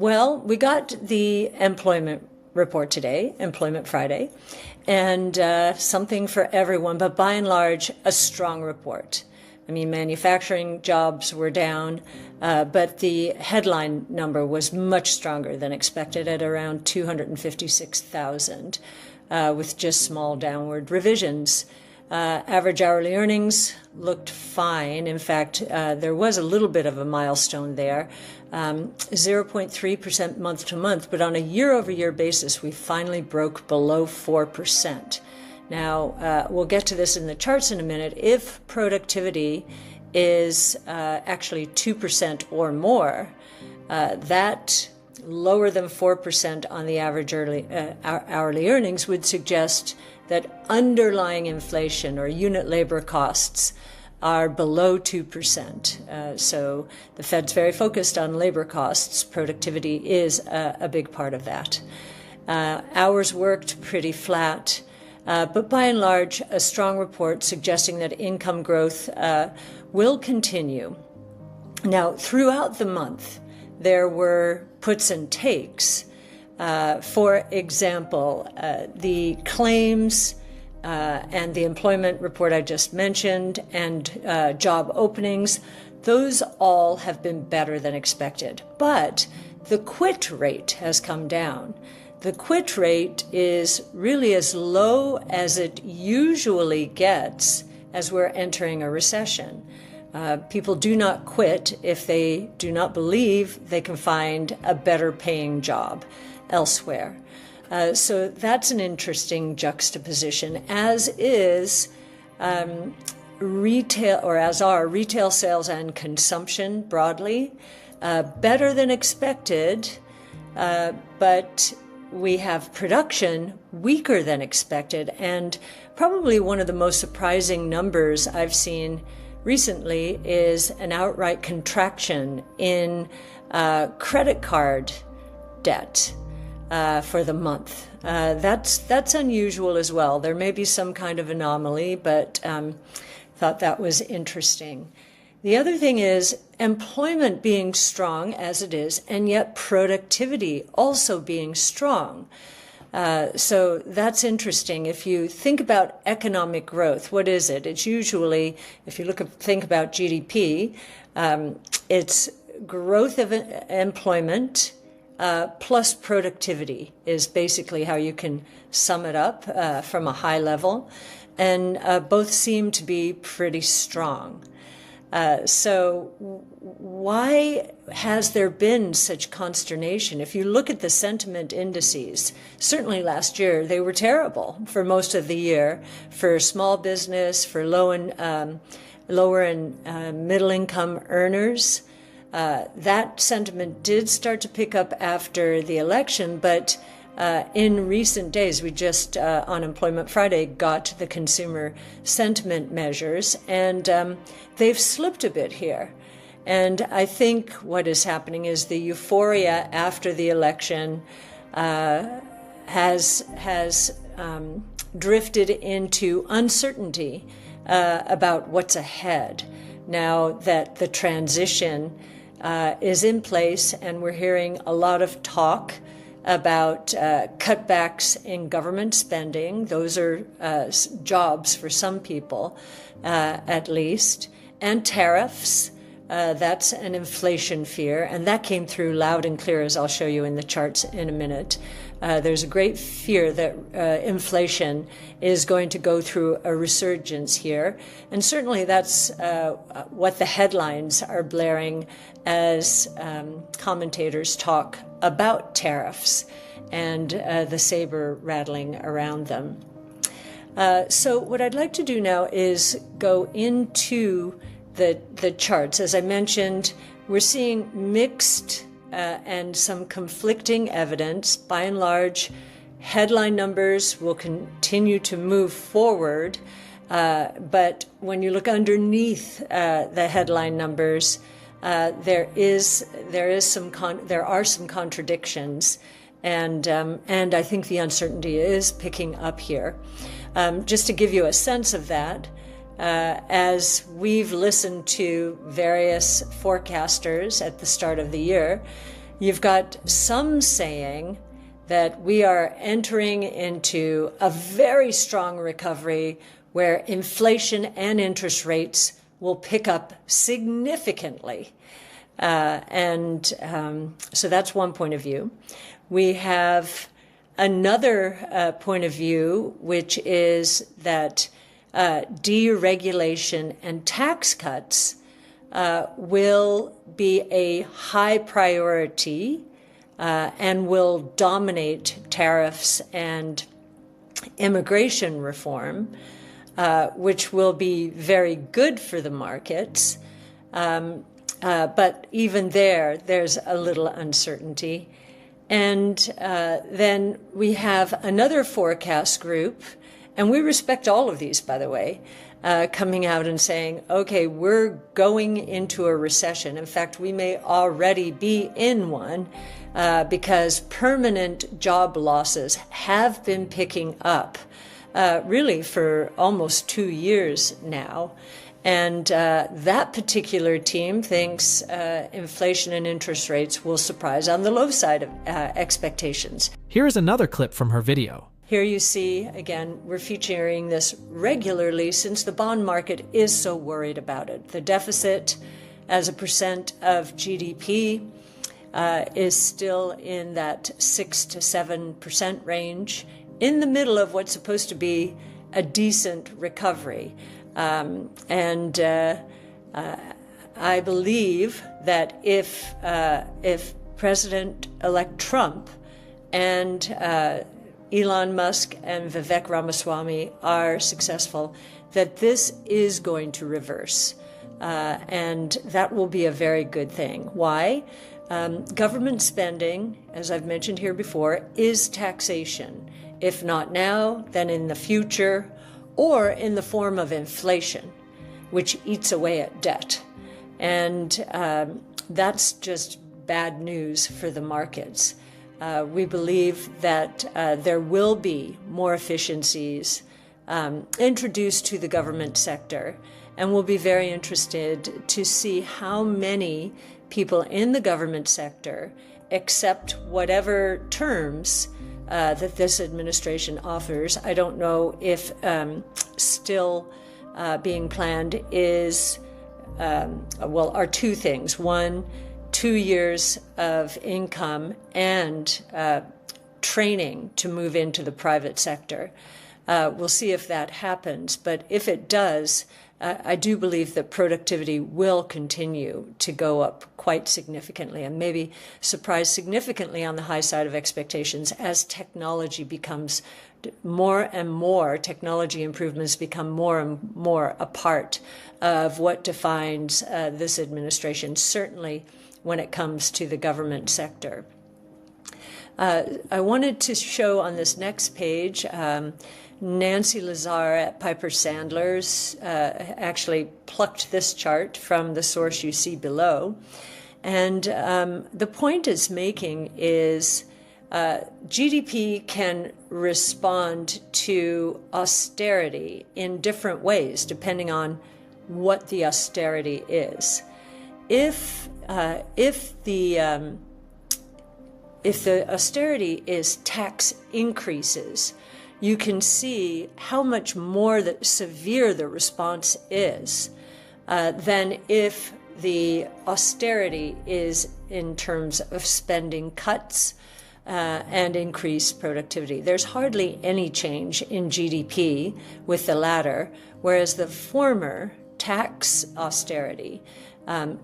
Well, we got the employment report today, Employment Friday, and something for everyone, but by and large, a strong report. I mean, manufacturing jobs were down, but the headline number was much stronger than expected at around 256,000, with just small downward revisions. Average hourly earnings looked fine. In fact, there was a little bit of a milestone there, 0.3% month to month, but on a year-over-year basis, we finally broke below 4%. Now, we'll get to this in the charts in a minute. If productivity is actually 2% or more, that lower than 4% on the average hourly earnings would suggest that underlying inflation or unit labor costs are below 2%. So the Fed's very focused on labor costs. Productivity is a big part of that. Hours worked pretty flat. But by and large, a strong report suggesting that income growth will continue. Now, throughout the month, there were puts and takes. For example, the claims and the employment report I just mentioned and job openings, those all have been better than expected. But the quit rate has come down. The quit rate is really as low as it usually gets as we're entering a recession. People do not quit if they do not believe they can find a better paying job elsewhere. So that's an interesting juxtaposition, as is retail, or as are retail sales and consumption broadly, better than expected, but we have production weaker than expected, and probably one of the most surprising numbers I've seen recently is an outright contraction in credit card debt for the month. That's unusual as well. There may be some kind of anomaly, but thought that was interesting. The other thing is employment being strong as it is, and yet productivity also being strong. So that's interesting. If you think about economic growth, what is it? It's usually, if you think about GDP, it's growth of employment plus productivity is basically how you can sum it up from a high level. And both seem to be pretty strong. So why has there been such consternation? If you look at the sentiment indices, certainly last year they were terrible for most of the year for small business, for lower and middle income earners. That sentiment did start to pick up after the election, but in recent days, we just on Employment Friday got the consumer sentiment measures, and they've slipped a bit here. And I think what is happening is the euphoria after the election has drifted into uncertainty about what's ahead now that the transition is in place, and we're hearing a lot of talk about cutbacks in government spending. Those are jobs for some people, at least, and tariffs. That's an inflation fear, and that came through loud and clear, as I'll show you in the charts in a minute. There's a great fear that inflation is going to go through a resurgence here, and certainly that's what the headlines are blaring as commentators talk about tariffs and the saber rattling around them. So what I'd like to do now is go into the charts. As I mentioned, we're seeing mixed and some conflicting evidence. By and large, headline numbers will continue to move forward, but when you look underneath the headline numbers, there are some contradictions, and I think the uncertainty is picking up here. Just to give you a sense of that, as we've listened to various forecasters at the start of the year, You've got some saying that we are entering into a very strong recovery where inflation and interest rates will pick up significantly. So that's one point of view. We have another point of view, which is that deregulation and tax cuts will be a high priority and will dominate tariffs and immigration reform, which will be very good for the markets. But even there's a little uncertainty. And then we have another forecast group, and we respect all of these, by the way, coming out and saying, okay, we're going into a recession. In fact, we may already be in one because permanent job losses have been picking up really for almost 2 years now. And that particular team thinks inflation and interest rates will surprise on the low side of expectations. Here is another clip from her video. Here you see, again, we're featuring this regularly since the bond market is so worried about it. The deficit as a percent of GDP is still in that 6 to 7% range, in the middle of what's supposed to be a decent recovery. I believe that if President-elect Trump and Elon Musk and Vivek Ramaswamy are successful, that this is going to reverse. And that will be a very good thing. Why? Government spending, as I've mentioned here before, is taxation. If not now, then in the future, or in the form of inflation, which eats away at debt. And that's just bad news for the markets. We believe that there will be more efficiencies introduced to the government sector, and we'll be very interested to see how many people in the government sector accept whatever terms that this administration offers. I don't know if still being planned is, are two things. One, 2 years of income and training to move into the private sector. We'll see if that happens, but if it does, I do believe that productivity will continue to go up quite significantly and maybe surprise significantly on the high side of expectations as technology becomes more and more, technology improvements become more and more a part of what defines this administration, certainly when it comes to the government sector. I wanted to show on this next page Nancy Lazar at Piper Sandler's actually plucked this chart from the source you see below. And the point it's making is GDP can respond to austerity in different ways, depending on what the austerity is. If the austerity is tax increases, you can see how much more severe the response is than if the austerity is in terms of spending cuts and increased productivity. There's hardly any change in GDP with the latter, whereas the former, tax austerity,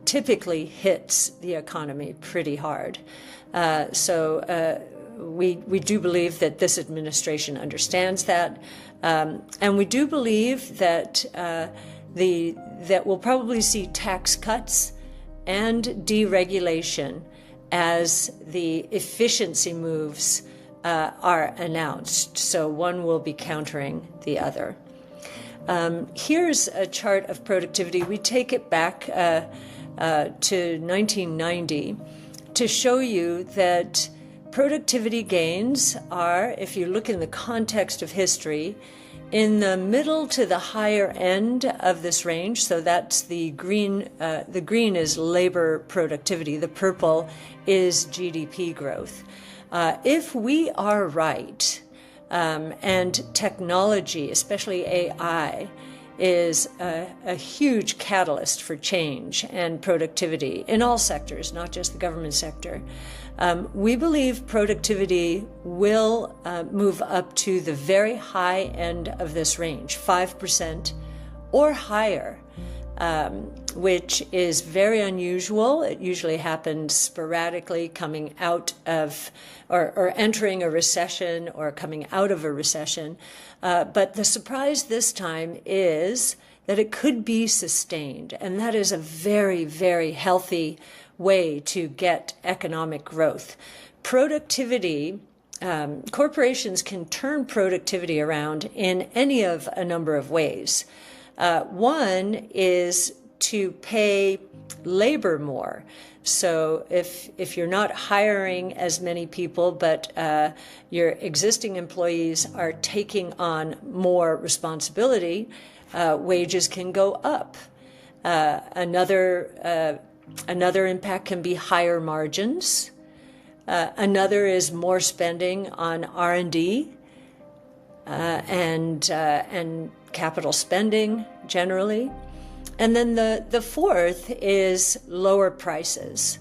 typically hits the economy pretty hard. We do believe that this administration understands that, and we do believe that that we'll probably see tax cuts and deregulation as the efficiency moves are announced. So one will be countering the other. Here's a chart of productivity. We take it back to 1990 to show you that productivity gains are, if you look in the context of history, In the middle to the higher end of this range, so that's the green is labor productivity, the purple is GDP growth. If we are right, and technology, especially AI, is a huge catalyst for change and productivity in all sectors, not just the government sector. We believe productivity will move up to the very high end of this range, 5% or higher, which is very unusual. It usually happens sporadically coming out of or entering a recession or coming out of a recession. But the surprise this time is that it could be sustained. And that is a very, very healthy way to get economic growth. Productivity, corporations can turn productivity around in any of a number of ways. One is to pay labor more. So if you're not hiring as many people, but your existing employees are taking on more responsibility, wages can go up. Another impact can be higher margins. Another is more spending on R&D and capital spending generally. And then the fourth is lower prices.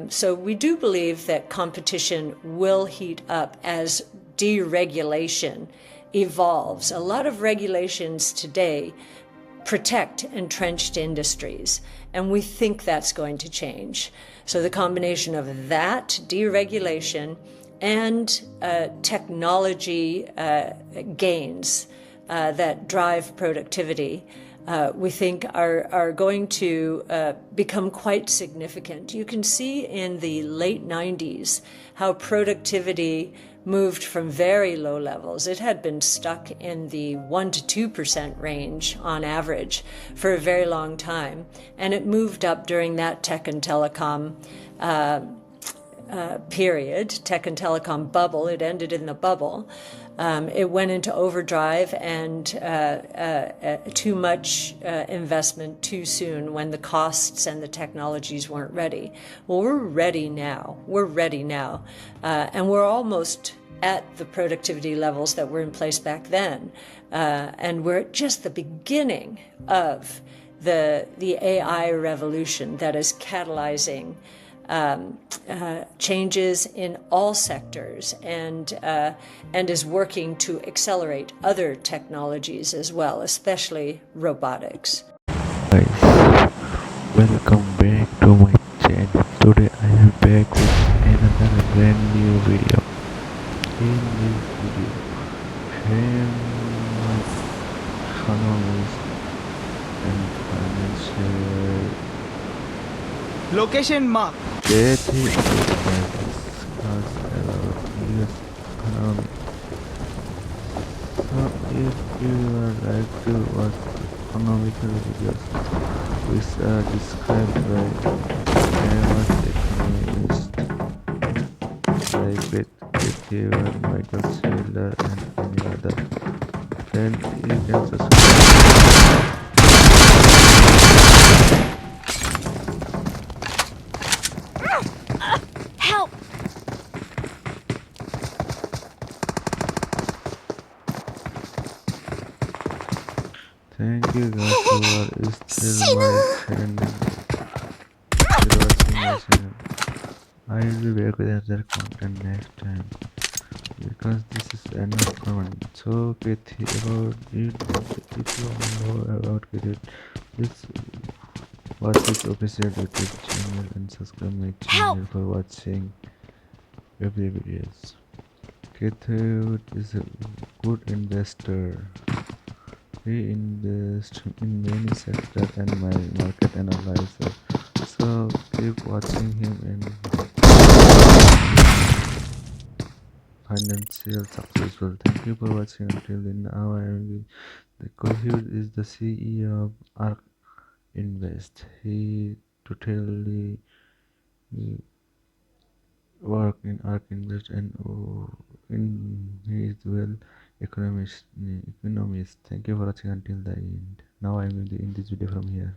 So we do believe that competition will heat up as deregulation evolves. A lot of regulations today protect entrenched industries, and we think that's going to change. So the combination of that deregulation and technology gains that drive productivity, we think are going to become quite significant. You can see in the late 90s how productivity moved from very low levels. It had been stuck in the 1 to 2% range on average for a very long time, and it moved up during that tech and telecom period, tech and telecom bubble. It ended in the bubble. It went into overdrive and too much investment too soon when the costs and the technologies weren't ready. Well, we're ready now. And we're almost at the productivity levels that were in place back then. And we're at just the beginning of the AI revolution that is catalyzing changes in all sectors and is working to accelerate other technologies as well, especially robotics. Guys, welcome back to my channel. Today I am back with another brand new video. In this video, famous economists and financial location mark Cathie will discuss about US economy. So if you would like to watch economical videos which are described by famous economists like Cathie, Michael Saylor and any other, then you can subscribe. Help! Thank you guys who are still my channel, still watching my channel. I will be back with other content next time because this is enough for me. So Cathie, about it, if you want to know about Cathie, please watch this official YouTube channel and subscribe my channel for watching every videos. Cathie is a good investor. He invests in many sectors and my market analyzer. So keep watching him and financial successful. Thank you for watching until now. I am the Cathie is the CEO of Ark Invest. He totally work in Ark Invest and he is well economists, thank you for watching until the end. Now I'm going to end this video from here.